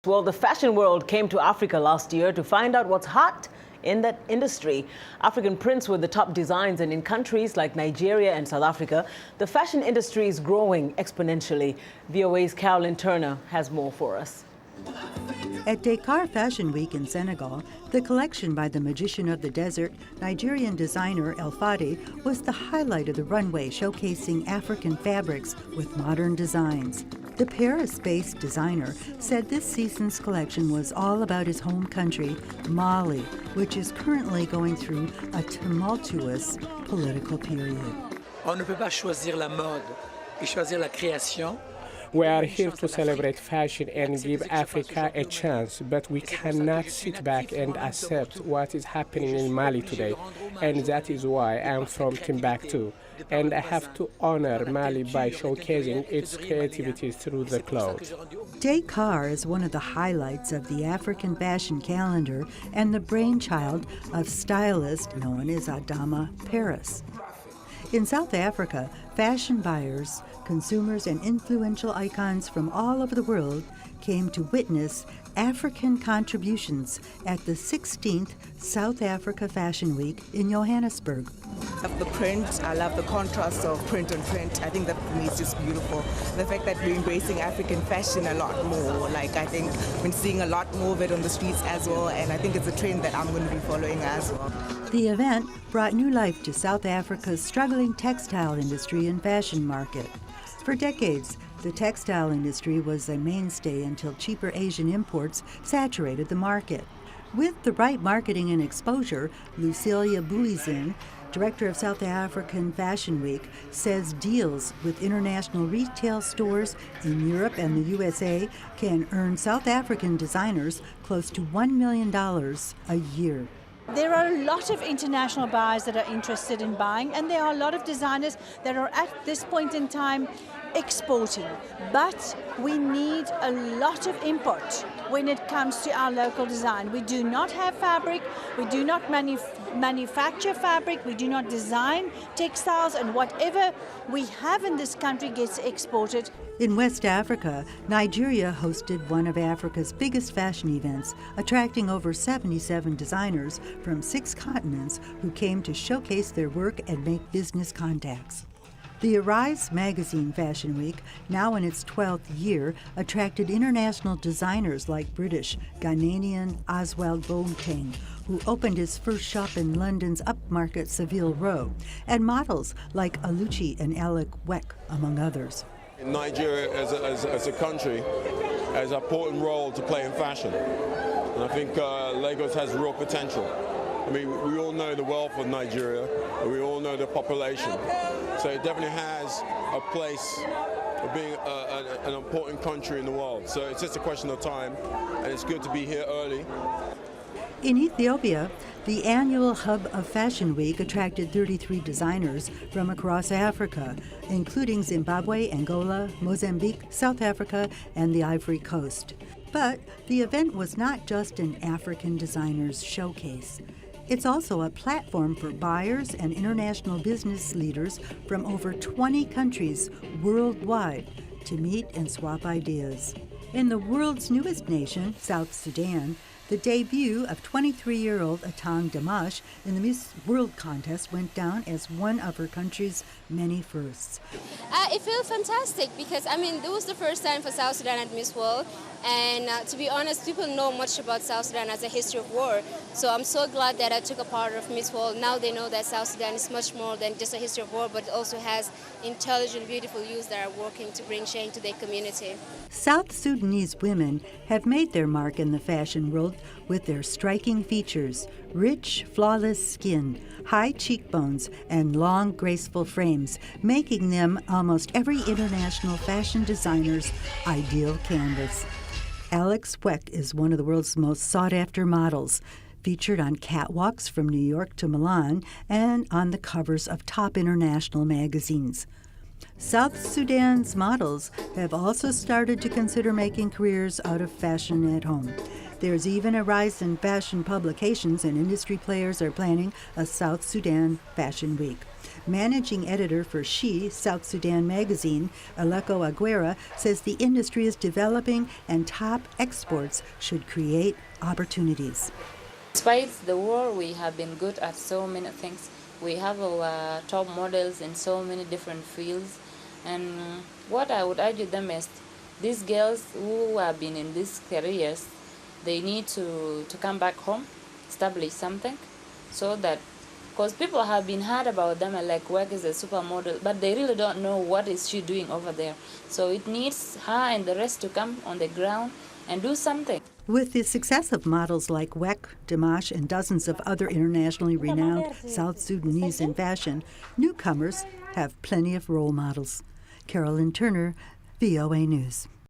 Well, the fashion world came to Africa last year to find out what's hot in that industry. African prints were the top designs, and in countries like Nigeria and South Africa, the fashion industry is growing exponentially. VOA's Carolyn Turner has more for us. At Dakar Fashion Week in Senegal, the collection by the magician of the desert, Nigerian designer El Fadi, was the highlight of the runway, showcasing African fabrics with modern designs. The Paris-based designer said this season's collection was all about his home country, Mali, which is currently going through a tumultuous political period. On ne peut pas choisir la mode et choisir la création. We are here to celebrate fashion and give Africa a chance, but we cannot sit back and accept what is happening in Mali today. And that is why I'm from Timbuktu. And I have to honor Mali by showcasing its creativity through the clothes. Dakar is one of the highlights of the African fashion calendar and the brainchild of stylist known as Adama Paris. In South Africa, fashion buyers, consumers, and influential icons from all over the world came to witness African contributions at the 16th South Africa Fashion Week in Johannesburg. I love the print, I love the contrast of print on print. I think that for me is just beautiful. The fact that we're embracing African fashion a lot more, I think I've been seeing a lot more of it on the streets as well, and I think it's a trend that I'm going to be following as well. The event brought new life to South Africa's struggling textile industry and fashion market. For decades, the textile industry was a mainstay until cheaper Asian imports saturated the market. With the right marketing and exposure, Lucilia Buizin, director of South African Fashion Week, says deals with international retail stores in Europe and the USA can earn South African designers close to $1 million a year. There are a lot of international buyers that are interested in buying, and there are a lot of designers that are at this point in time exporting. But we need a lot of input when it comes to our local design. We do not have fabric, we do not manufacture fabric, we do not design textiles, and whatever we have in this country gets exported. In West Africa, Nigeria hosted one of Africa's biggest fashion events, attracting over 77 designers from 6 continents who came to showcase their work and make business contacts. The Arise magazine Fashion Week, now in its 12th year, attracted international designers like British, Ghanaian Oswald Boateng, who opened his first shop in London's upmarket Savile Row, and models like Aluchi and Alec Weck, among others. Nigeria as a country has an important role to play in fashion, and I think Lagos has real potential. I mean, we all know the wealth of Nigeria, and we all know the population, so it definitely has a place of being an important country in the world. So it's just a question of time, and it's good to be here early. In Ethiopia, the annual hub of Fashion Week attracted 33 designers from across Africa, including Zimbabwe, Angola, Mozambique, South Africa, and the Ivory Coast. But the event was not just an African designers showcase. It's also a platform for buyers and international business leaders from over 20 countries worldwide to meet and swap ideas. In the world's newest nation, South Sudan, the debut of 23-year-old Atang Damash in the Miss World contest went down as one of her country's many firsts. It feels fantastic because, it was the first time for South Sudan at Miss World. And to be honest, people know much about South Sudan as a history of war. So I'm so glad that I took a part of Miss World. Now they know that South Sudan is much more than just a history of war, but it also has intelligent, beautiful youths that are working to bring change to their community. South Sudanese women have made their mark in the fashion world with their striking features: rich, flawless skin, high cheekbones, and long, graceful frames, making them almost every international fashion designer's ideal canvas. Alex Weck is one of the world's most sought-after models, featured on catwalks from New York to Milan and on the covers of top international magazines. South Sudan's models have also started to consider making careers out of fashion at home. There's even a rise in fashion publications, and industry players are planning a South Sudan Fashion Week. Managing editor for She, South Sudan magazine, Aleko Aguera, says the industry is developing and top exports should create opportunities. Despite the war, we have been good at so many things. We have our top models in so many different fields. And what I would argue them is, these girls who have been in these careers, they need to come back home, establish something, so that, because people have been heard about them and like work as a supermodel, but they really don't know what is she doing over there. So it needs her and the rest to come on the ground and do something. With the success of models like Wek, Dimash, and dozens of other internationally renowned South Sudanese in fashion, newcomers have plenty of role models. Carolyn Turner, VOA News.